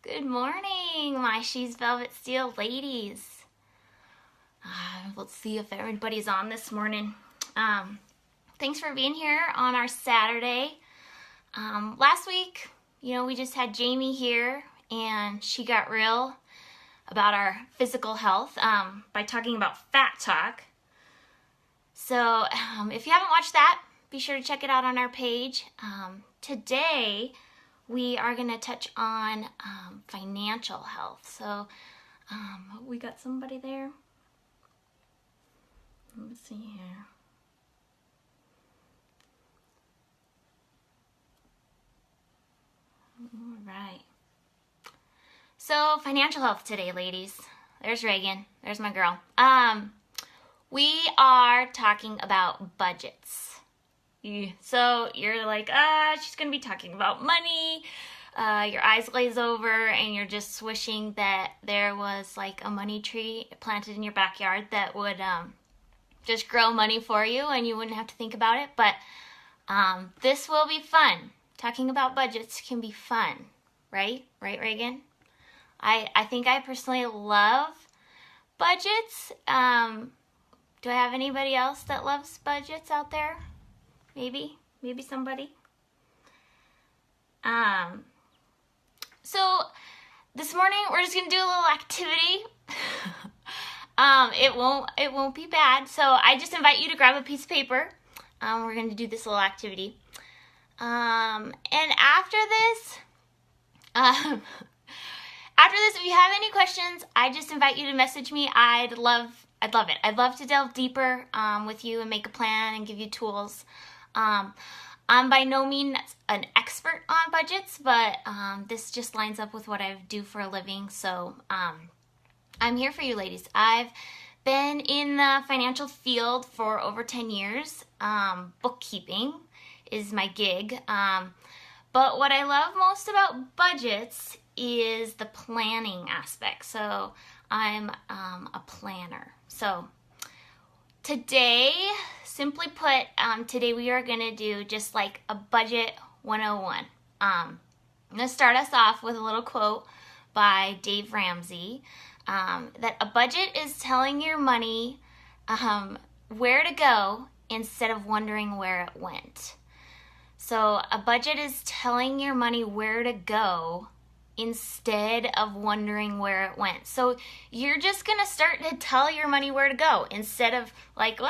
Good morning, my She's Velvet Steel ladies. Let's see if everybody's on this morning. Thanks for being here on our Saturday. Last week, we just had Jamie here, and she got real about our physical health by talking about fat talk. So if you haven't watched that, be sure to check it out on our page. Today, we are going to touch on financial health. So we got somebody there. Let's see here. All right. So financial health today, ladies. There's Reagan. There's my girl. We are talking about budgets. So you're like, she's going to be talking about money. Your eyes glaze over and you're just wishing that there was like a money tree planted in your backyard that would just grow money for you and you wouldn't have to think about it. But this will be fun. Talking about budgets can be fun, right? Right, Reagan? I think I personally love budgets. Do I have anybody else that loves budgets out there? Maybe somebody. So this morning we're just gonna do a little activity. It won't be bad. So I just invite you to grab a piece of paper. We're gonna do this little activity. And after this, if you have any questions, I just invite you to message me. I'd love it. I'd love to delve deeper with you and make a plan and give you tools. I'm by no means an expert on budgets, but this just lines up with what I do for a living. So I'm here for you, ladies. I've been in the financial field for over 10 years. Bookkeeping is my gig. But what I love most about budgets is the planning aspect. So I'm a planner. So today, simply put, today we are going to do just like a budget 101. I'm going to start us off with a little quote by Dave Ramsey, that a budget is telling your money where to go instead of wondering where it went. So a budget is telling your money where to go instead of wondering where it went. So you're just going to start to tell your money where to go instead of like,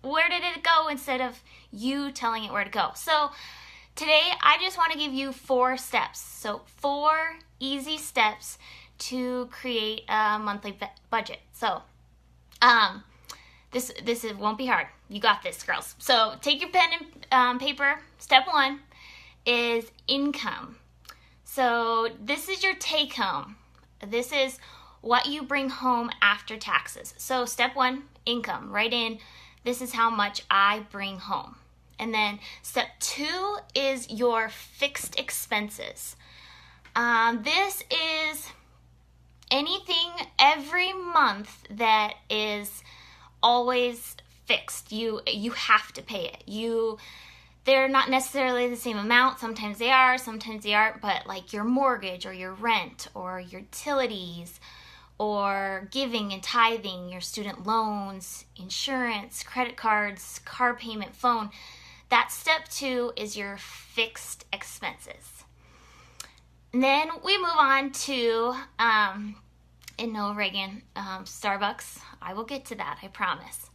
where did it go, instead of you telling it where to go. So today I just want to give you 4 steps. So 4 easy steps to create a monthly budget. So this won't be hard. You got this, girls. So take your pen and paper. Step 1 is income. So this is your take home. This is what you bring home after taxes. So step 1, income. Write in, this is how much I bring home. And then step 2 is your fixed expenses. This is anything every month that is always fixed. You have to pay it. They're not necessarily the same amount. Sometimes they are, sometimes they aren't. But like your mortgage or your rent or your utilities or giving and tithing, your student loans, insurance, credit cards, car payment, phone. That step 2 is your fixed expenses. And then we move on to, and no, Reagan, Starbucks. I will get to that, I promise.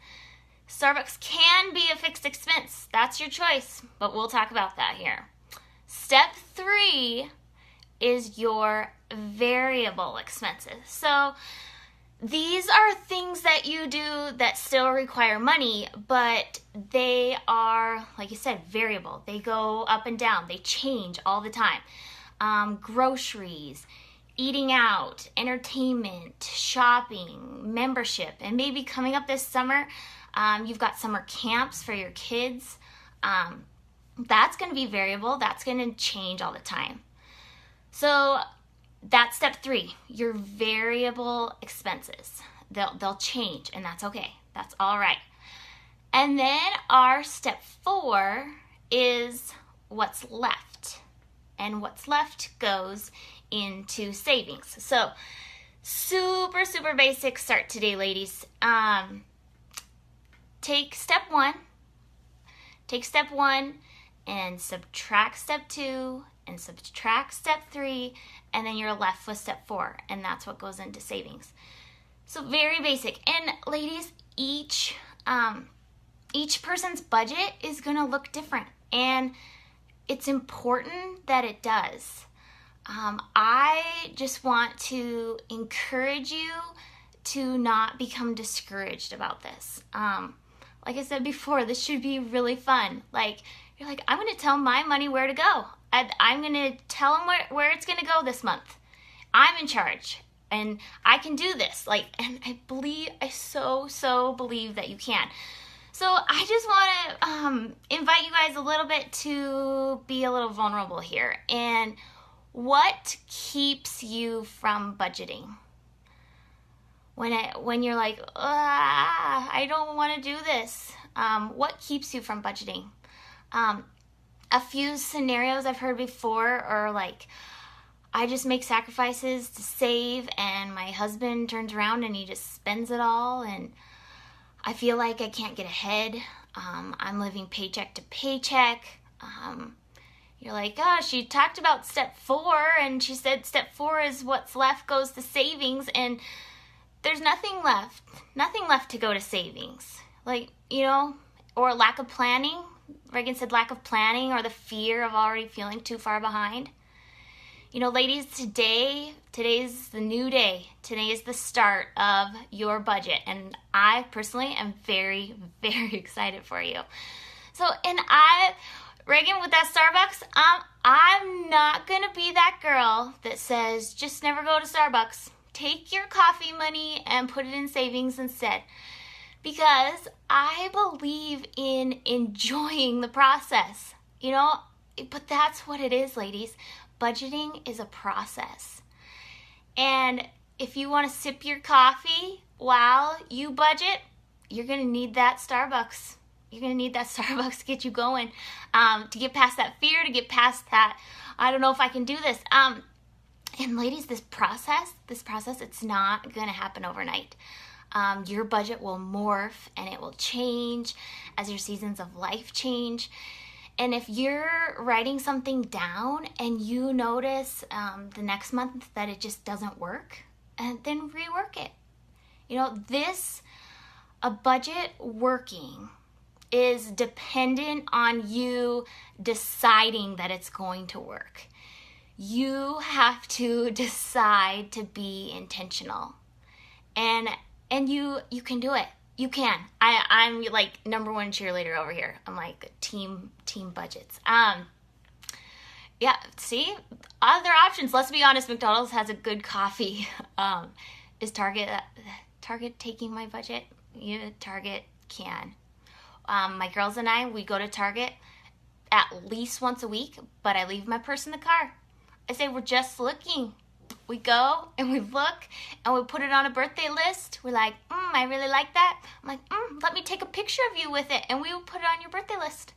Starbucks can be a fixed expense. That's your choice, but we'll talk about that here. Step 3 is your variable expenses. So these are things that you do that still require money, but they are, like you said, variable. They go up and down. They change all the time. Groceries, eating out, entertainment, shopping, membership, and maybe coming up this summer, you've got summer camps for your kids. That's going to be variable. That's going to change all the time. So that's step 3, your variable expenses. They'll change, and that's okay. That's all right. And then our step 4 is what's left. and what's left goes into savings. So super, super basic start today, ladies. Take step one and subtract step 2 and subtract step 3, and then you're left with step 4, and that's what goes into savings. So very basic. And ladies, each person's budget is going to look different, and it's important that it does. I just want to encourage you to not become discouraged about this. Like I said before, this should be really fun. Like, you're like, I'm going to tell my money where to go. I'm going to tell them where it's going to go this month. I'm in charge, and I can do this. Like, and I so believe that you can. So I just want to invite you guys a little bit to be a little vulnerable here. And what keeps you from budgeting? When you're like, I don't want to do this. What keeps you from budgeting? A few scenarios I've heard before are like, I just make sacrifices to save, and my husband turns around and he just spends it all, and I feel like I can't get ahead. I'm living paycheck to paycheck. You're like, oh, she talked about step 4, and she said step 4 is what's left goes to savings, and there's nothing left to go to savings. Like, or lack of planning. Reagan said lack of planning, or the fear of already feeling too far behind. Ladies, today's the new day. Today is the start of your budget, and I personally am very, very excited for you. So, Reagan, with that Starbucks, I'm not going to be that girl that says, just never go to Starbucks. Take your coffee money and put it in savings instead. Because I believe in enjoying the process, but that's what it is, ladies. Budgeting is a process. And if you want to sip your coffee while you budget, you're going to need that Starbucks. You're going to need that Starbucks to get you going, to get past that fear, to get past that, I don't know if I can do this. And ladies, this process, it's not going to happen overnight. Your budget will morph and it will change as your seasons of life change. And if you're writing something down and you notice the next month that it just doesn't work, and then rework it. A budget working is dependent on you deciding that it's going to work. You have to decide to be intentional, and you can do it. You can. I'm like number one cheerleader over here. I'm like team budgets. Yeah. See, other options. Let's be honest. McDonald's has a good coffee. Is Target taking my budget? Yeah, Target can. My girls and I, we go to Target at least once a week, but I leave my purse in the car. I say, we're just looking. We go and we look and we put it on a birthday list. We're like, I really like that. I'm like, let me take a picture of you with it, and we will put it on your birthday list.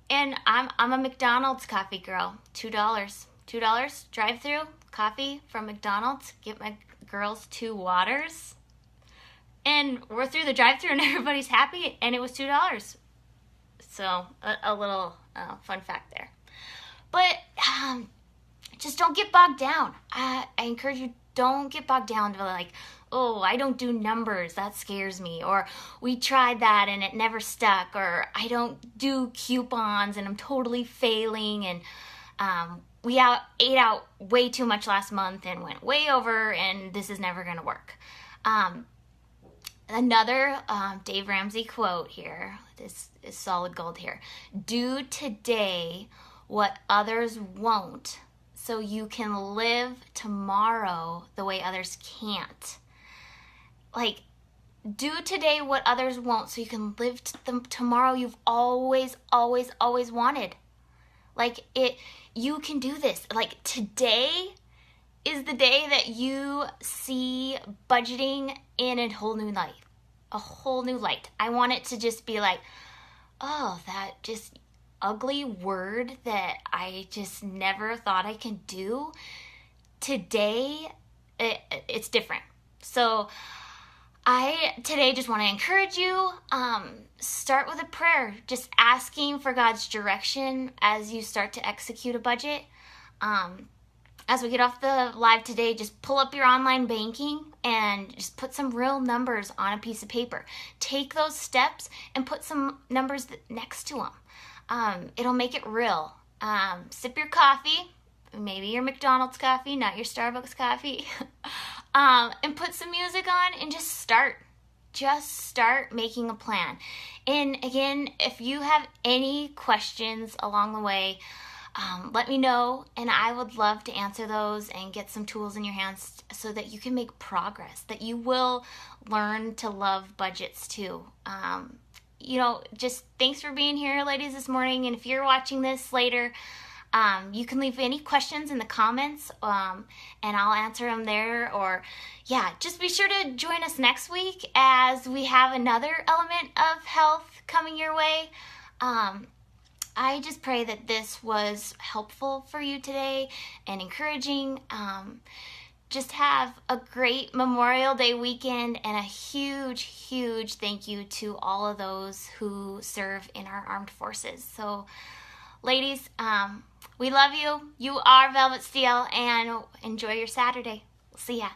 And I'm a McDonald's coffee girl. $2 drive-through coffee from McDonald's. Get my girls 2 waters. And we're through the drive-through and everybody's happy, and it was $2. So a little fun fact there. But just don't get bogged down. I encourage you, don't get bogged down to like, oh, I don't do numbers, that scares me. Or we tried that and it never stuck. Or I don't do coupons and I'm totally failing. And we ate out way too much last month and went way over, and this is never going to work. Another Dave Ramsey quote here. This is solid gold here. Do today what others won't, so you can live tomorrow the way others can't. Like, do today what others won't, so you can live tomorrow you've always wanted. Like, you can do this. Like, today is the day that you see budgeting in a whole new light. A whole new light. I want it to just be like, oh, that just, ugly word that I just never thought I could do, today it's different. So I today just want to encourage you, start with a prayer, just asking for God's direction as you start to execute a budget. As we get off the live today, just pull up your online banking and just put some real numbers on a piece of paper. Take those steps and put some numbers next to them. It'll make it real. Sip your coffee, maybe your McDonald's coffee, not your Starbucks coffee, and put some music on and just start. Just start making a plan. And again, if you have any questions along the way, let me know, and I would love to answer those and get some tools in your hands so that you can make progress, that you will learn to love budgets too. Just thanks for being here, ladies, this morning. And if you're watching this later, you can leave any questions in the comments, and I'll answer them there. Or, just be sure to join us next week as we have another element of health coming your way. I just pray that this was helpful for you today and encouraging. Just have a great Memorial Day weekend, and a huge, huge thank you to all of those who serve in our armed forces. So, ladies, we love you. You are Velvet Steel, and enjoy your Saturday. We'll see ya.